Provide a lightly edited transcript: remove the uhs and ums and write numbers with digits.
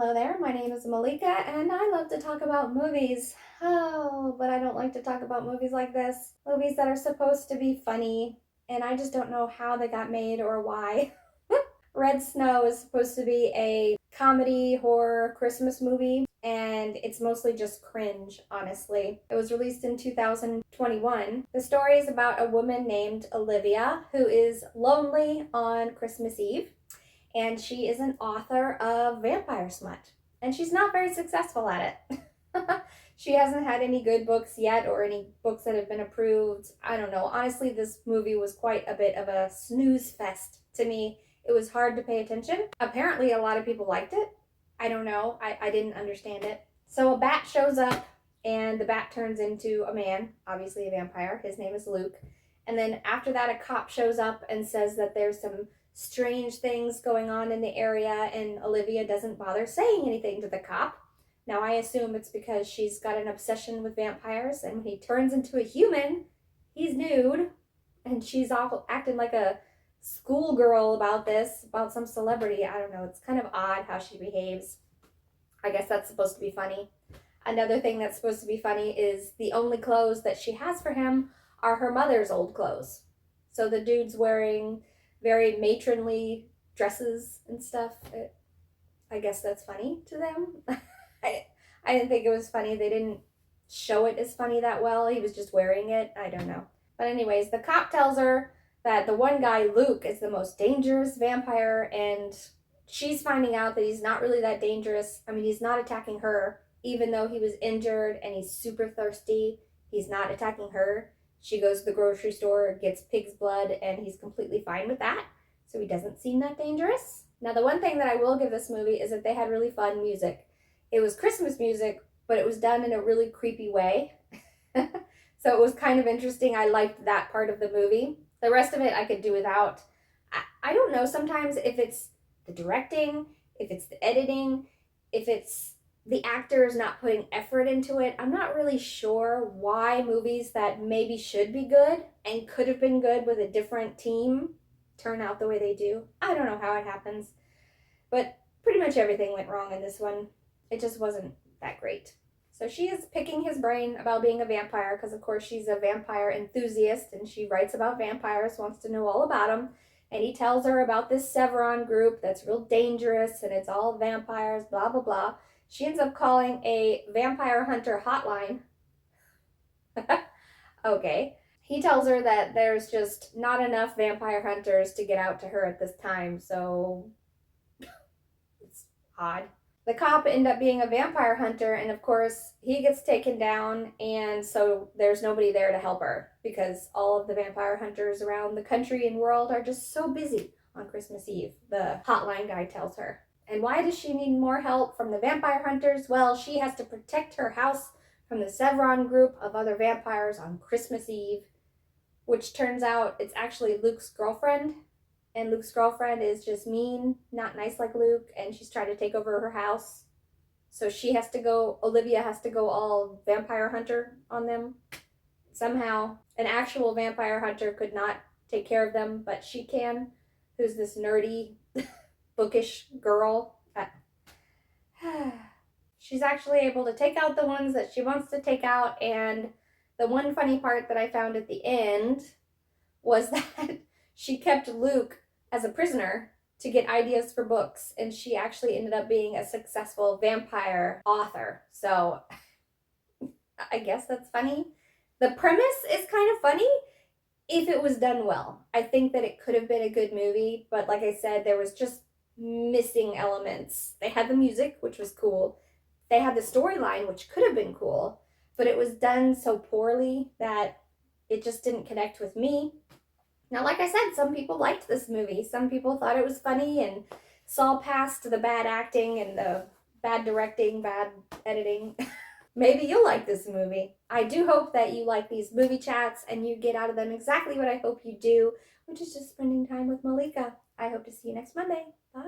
Hello there, my name is Malika and I love to talk about movies. Oh, but I don't like to talk about movies like this. Movies that are supposed to be funny, and I just don't know how they got made or why. Red Snow is supposed to be a comedy horror Christmas movie, and it's mostly just cringe, honestly. It was released in 2021. The story is about a woman named Olivia who is lonely on Christmas Eve, and she is an author of vampire smut. And she's not very successful at it. She hasn't had any good books yet or any books that have been approved. I don't know. Honestly, this movie was quite a bit of a snooze fest to me. It was hard to pay attention. Apparently, a lot of people liked it. I don't know. I didn't understand it. So a bat shows up, and the bat turns into a man, obviously a vampire. His name is Luke. And then after that, a cop shows up and says that there's some strange things going on in the area, and Olivia doesn't bother saying anything to the cop. Now, I assume it's because she's got an obsession with vampires, and when he turns into a human, he's nude, and she's all acting like a schoolgirl about this, about some celebrity. I don't know. It's kind of odd how she behaves. I guess that's supposed to be funny. Another thing that's supposed to be funny is the only clothes that she has for him are her mother's old clothes. So the dude's wearing very matronly dresses and stuff. I guess that's funny to them. I didn't think it was funny. They didn't show it as funny that well. He was just wearing it. I don't know. But anyways, the cop tells her that the one guy, Luke, is the most dangerous vampire, and she's finding out that he's not really that dangerous. I mean, he's not attacking her, even though he was injured and he's super thirsty. He's not attacking her. She goes to the grocery store, gets pig's blood, and he's completely fine with that. So he doesn't seem that dangerous. Now, the one thing that I will give this movie is that they had really fun music. It was Christmas music, but it was done in a really creepy way. So it was kind of interesting. I liked that part of the movie. The rest of it I could do without. I don't know sometimes if it's the directing, if it's the editing, if it's the actors not putting effort into it. I'm not really sure why movies that maybe should be good and could have been good with a different team turn out the way they do. I don't know how it happens, but pretty much everything went wrong in this one. It just wasn't that great. So she is picking his brain about being a vampire because, of course, she's a vampire enthusiast and she writes about vampires, wants to know all about them. And he tells her about this Sevron group that's real dangerous and it's all vampires, blah, blah, blah. She ends up calling a vampire hunter hotline. Okay. He tells her that there's just not enough vampire hunters to get out to her at this time, so it's odd. The cop ended up being a vampire hunter, and of course, he gets taken down, and so there's nobody there to help her because all of the vampire hunters around the country and world are just so busy on Christmas Eve, the hotline guy tells her. And why does she need more help from the vampire hunters? Well, she has to protect her house from the Sevron group of other vampires on Christmas Eve, which turns out it's actually Luke's girlfriend. And Luke's girlfriend is just mean, not nice like Luke, and she's trying to take over her house. So Olivia has to go all vampire hunter on them. Somehow, an actual vampire hunter could not take care of them, but she can, who's this nerdy, bookish girl. She's actually able to take out the ones that she wants to take out, and the one funny part that I found at the end was that she kept Luke as a prisoner to get ideas for books, and she actually ended up being a successful vampire author. So I guess that's funny. The premise is kind of funny if it was done well. I think that it could have been a good movie, but like I said, there was just missing elements. They had the music, which was cool. They had the storyline, which could have been cool, but it was done so poorly that it just didn't connect with me. Now, like I said, some people liked this movie. Some people thought it was funny and saw past the bad acting and the bad directing, bad editing. Maybe you'll like this movie. I do hope that you like these movie chats and you get out of them exactly what I hope you do, which is just spending time with Malika. I hope to see you next Monday. Bye.